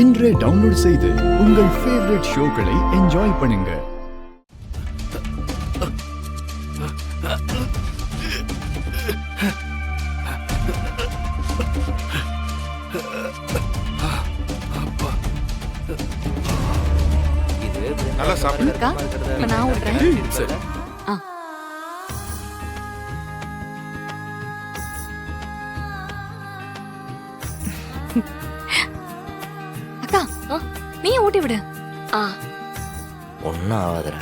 இன்றே டவுன்லோட் செய்து உங்கள் ஃபேவரட் ஷோக்களை என்ஜாய் பண்ணுங்க. நல்லா சாப்பிடுங்க. நான் விடுறேன். சரி. அக்கா நீ ஊட்டி விடு. ஒன்னும் ஆகாதுடா.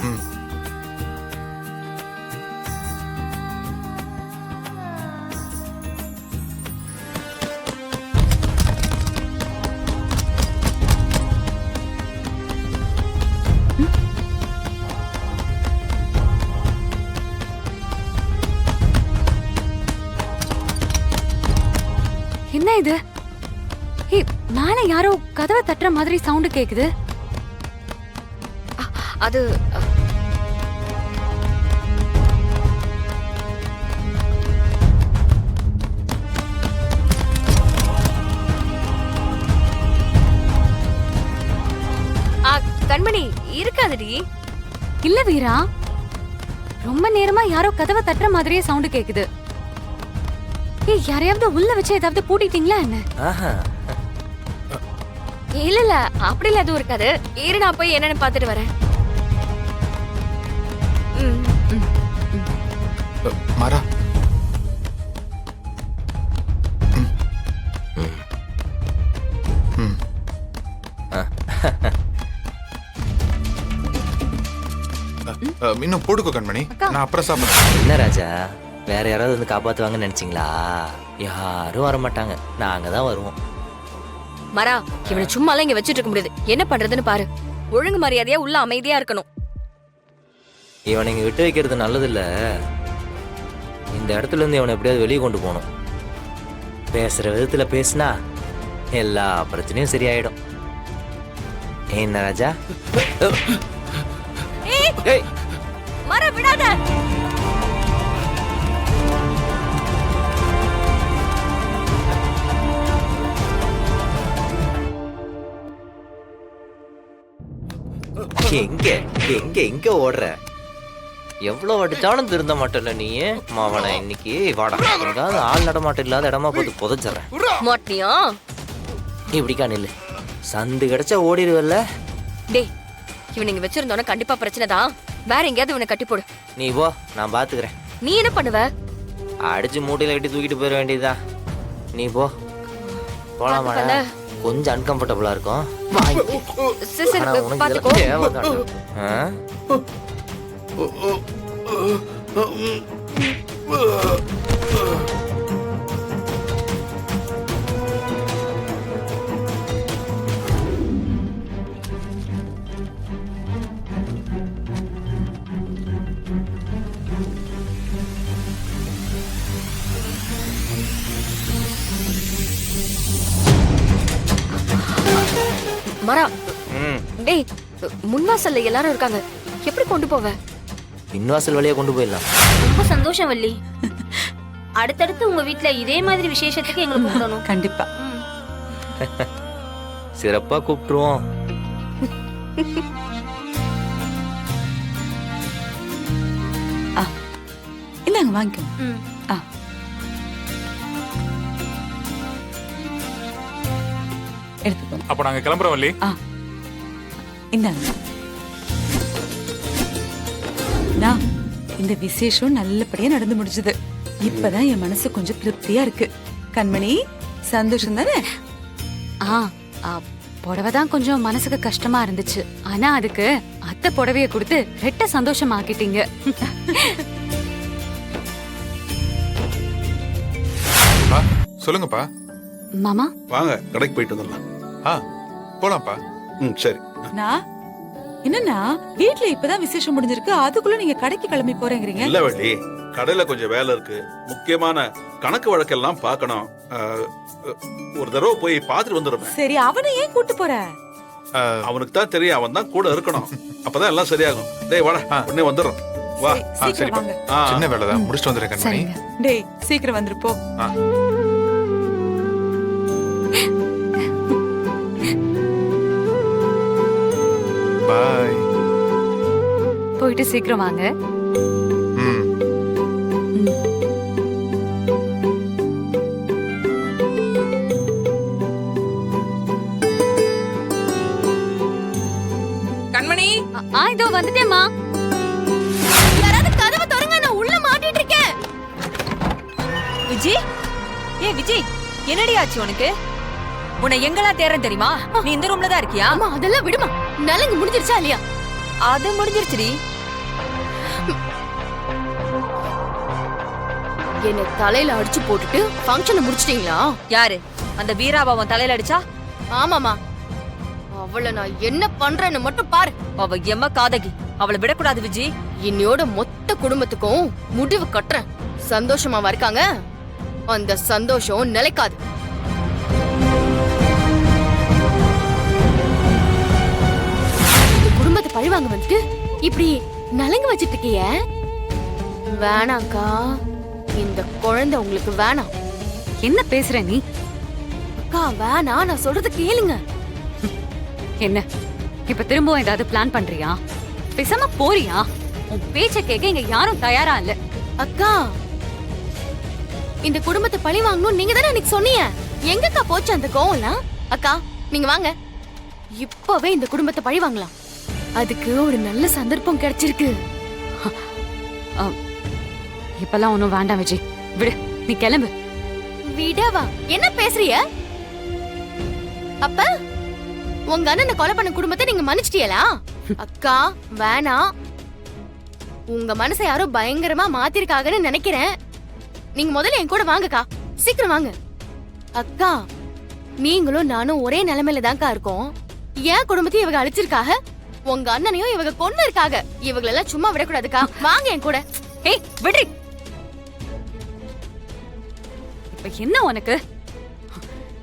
என்ன இது? மேல யாரோ கதவை தட்டுற மாதிரி சவுண்ட் கேக்குது. அது கண்மணி இருக்காதடி. இல்ல வீரா, ரொம்ப நேரமா யாரோ கதவை தட்டுற மாதிரியே சவுண்ட் கேக்குது. யாரையாவது உள்ள வச்சு ஏதாவது பூட்டிட்டீங்களா என்ன? இல்ல இல்ல அப்படிலாம் எதுவும் இருக்காது. இரு நான் போய் என்னன்னு பாத்துட்டு வரேன். மாறா, இன்னும் போடுக்கோ கண்மணி, நான் அப்புறம் சாப்பிடுறேன். என்ன ராஜா, வேற யாராவது வந்து காப்பாத்துவாங்கன்னு நினைச்சீங்களா? யாரும் வர மாட்டாங்க, நாங்க தான் வருவோம். மரா, இவனை சும்மாலாம் இங்க வச்சிட்டு இருக்க முடியாது. என்ன பண்றதுன்னு பாரு. ஒழுங்கு மரியாதையா உள்ள அமைதியா இருக்கணும். இவனை இங்க விட்டு வைக்கிறது நல்லது இல்ல. இந்த இடத்துல இருந்து இவனை எப்படியாவது வெளியே கொண்டு போகணும். பேசுற விதத்துல பேசினா எல்லா பிரச்சனையும் சரியாயிடும். என்ன ராஜா? மரா விடாத. எங்க எங்க எங்க ஓடுற? எவ்வளவு அடிச்சாலும் திருந்த மாட்டல நீ. மாவன இன்னைக்கு வாடா, எங்காவது ஆள் நடமாட்டம் இல்லாத இடமா பார்த்து புதைச்சிடறேன். மாட்டியா? இப்படிக்கா நில்லு, சந்து கிடைச்சா ஓடிடுவல்ல. டேய், இவன் இங்க வச்சிருந்தோன்னா கண்டிப்பா பிரச்சனை தான். வேற எங்கேயாவது இவனை கட்டி போடு. நீ போ, நான் பாத்துக்கிறேன். நீ என்ன பண்ணுவ? அடிச்சு மூட்டையில கட்டி தூக்கிட்டு போயிட வேண்டியதுதான். நீ போ, போலாமா? கொஞ்சம் அன்கம்ஃபர்டபுளா இருக்கும். ஆனா உனக்கு இதெல்லாம் தேவைதான். மரா, டேய், முன்வாசல்ல எல்லாரும் இருக்காங்க. எப்படி கொண்டு போவ? பின்வாசல் வழியா கொண்டு போயிடலாம். ரொம்ப சந்தோஷம் வள்ளி. அடுத்தடுத்து உங்க வீட்ல இதே மாதிரி விசேஷத்துக்கு எங்களை கூப்பிடணும். கண்டிப்பா சிறப்பா கூப்பிட்டுருவோம். இந்தாங்க வாங்கிக்கோ. எடுத்துக்கோ. அப்ப நாங்க கிளம்புறோம் வள்ளி. இந்தாங்க. நான் இந்த விசேஷம் நல்லபடியா நடந்து முடிஞ்சது. இப்பதான் என் மனசு கொஞ்சம் திருப்தியா இருக்கு. கண்மணி, சந்தோஷம் தானே? புடவைதான் கொஞ்சம் மனசுக்கு கஷ்டமா இருந்துச்சு. ஆனா அதுக்கு அத்தை புடவைய கொடுத்து ரெட்ட சந்தோஷம் ஆக்கிட்டீங்க. சொல்லுங்கப்பா. மாமா வாங்க, கடைக்கு போயிட்டு வந்துடலாம். போலாம்ப்பா. சரி. நான் என்னன்னா வீட்ல இப்பதான் விசேஷம் முடிஞ்சிருக்கு, அதுக்குள்ள நீங்க கடைக்கு கிளம்பி போறேங்கிறீங்க. இல்ல வள்ளி, கடையில கொஞ்சம் வேலை இருக்கு. முக்கியமான கணக்கு வழக்கெல்லாம் பார்க்கணும். ஒரு தடவை போய் பார்த்துட்டு வந்துடுறேன். சரி, அவனை ஏன் கூட்டு போற? அவனுக்கு தான் தெரியும், அவன் தான் கூட இருக்கணும். அப்பதான் எல்லாம் சரியாகும். டேய் வாடா, உடனே வந்துடுறோம். வா. சீக்கிரம் வாங்க. சின்ன வேலை தான், முடிச்சுட்டு வந்துடுறேன் கண்மணி. டேய் சீக்கிரம் வந்துரு போ. போயிட்டு சீக்கிரம் வாங்க. ம் கண்மணி, இதோ வந்துட்டேம்மா. யாராவது கதவை திறங்க, நான் உள்ள மாட்டிட்டு இருக்கேன். விஜி. விஜய், என்னடி ஆச்சு உனக்கு? உன்னை எங்கெல்லாம் தேடுறேன் தெரியுமா? நீ இந்த ரூம்ல தான் இருக்கியா? ஆமா, அதெல்லாம் விடுமா. நலங்கு முடிஞ்சிருச்சா இல்லையா? அது முடிஞ்சிருச்சுடி. என்ன தலையில அடிச்சு போட்டுட்டு ஃபங்க்ஷனை முடிச்சிட்டீங்களா? யாரு அந்த வீராவை உன் தலையில அடிச்சா? ஆமாமா, அவளை நான் என்ன பண்றேன்னு மட்டும் பாரு. அவ எம்ம காதகி, அவளை விடக்கூடாது விஜி. இன்னையோட மொத்த குடும்பத்துக்கும் முடிவு கட்டுறேன். சந்தோஷமாவா இருக்காங்க? அந்த சந்தோஷம் நிலைக்காது. இந்த குடும்பத்தை பழிவாங்க வந்துட்டு இப்படி நலங்கு வச்சிட்டு இருக்கிய? வேணாக்கா, இந்த குழந்தை உங்களுக்கு வேணாம். என்ன பேசுற நீ? அக்கா வேணா, நான் சொல்றது கேளுங்க. என்ன இப்ப திரும்பவும் ஏதாவது பிளான் பண்றியா? பேசாம போறியா? உன் பேச்ச கேட்க இங்க யாரும் தயாரா இல்ல. அக்கா, இந்த குடும்பத்தை பழி வாங்கணும் நீங்க தானே எனக்கு சொன்னீங்க. எங்கக்கா போச்சு அந்த கோவம்லாம்? அக்கா நீங்க வாங்க, இப்பவே இந்த குடும்பத்தை பழி வாங்கலாம். அதுக்கு ஒரு நல்ல சந்தர்ப்பம் கிடைச்சிருக்கு. இப்பெல்லாம் ஒண்ணும் வேண்டாம் விஜய், விடு, நீ கிளம்பு. விடவா? என்ன பேசுறிய? அப்ப உங்க அண்ணனை கொலை பண்ண குடும்பத்தை நீங்க மன்னிச்சிட்டீங்களா? அக்கா வேணாம், உங்க மனசை யாரோ பயங்கரமா மாத்திருக்காங்கன்னு நினைக்கிறேன். நீங்க முதல்ல என் கூட வாங்கக்கா, சீக்கிரம் வாங்க. அக்கா, நீங்களும் நானும் ஒரே நிலைமையில தான்க்கா இருக்கோம். என் குடும்பத்தையும் இவங்க அழிச்சிருக்காக, உங்க அண்ணனையும் இவங்க கொண்டு இருக்காங்க. இவங்களெல்லாம் சும்மா விடக்கூடாதுக்கா, வாங்க என் கூட. ஏய் விடு. இப்ப என்ன உனக்கு?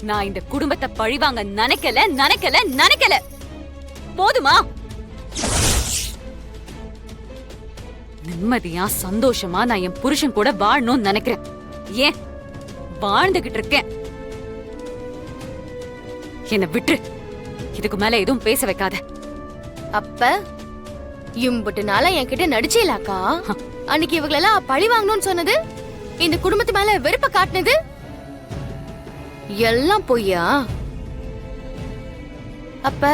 நான் இந்த குடும்பத்தை பழிவாங்க நினைக்கல. போதுமா? நிம்மதியா சந்தோஷமா நான் என் புருஷன் கூட வாழணும்னு நினைக்கிறேன். ஏன் வாழ்ந்துகிட்டு இருக்கேன். என்ன விட்டு, இதுக்கு மேல எதுவும் பேச வைக்காத. அப்ப இம்புட்டு நாளா என்கிட்ட நடிச்சேலாக்கா? அன்னைக்கு இவங்களெல்லாம் பழி வாங்கணும்னு சொன்னது, இந்த குடும்பத்து மேல வெறுப்ப காட்டினது எல்லாம் பொய்யா? அப்ப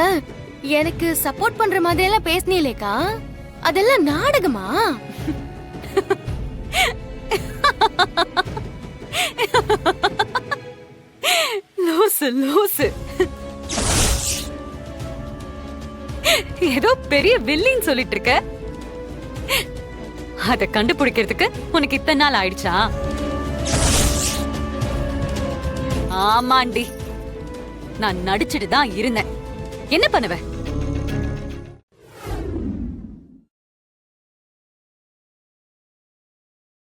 எனக்கு சப்போர்ட் பண்ற மாதிரி எல்லாம் பேசினீங்களேக்கா, அதெல்லாம் நாடகமா? லூசு. ஏதோ பெரிய வில்லின்னு சொல்லிட்டு இருக்க. அத கண்டுபிடிக்கிறதுக்கு உனக்கு இத்தனை நாள் ஆயிடுச்சா? ஆமாண்டி, நான் நடிச்சிட்டு தான் இருந்தேன். என்ன பண்ணுவேன்?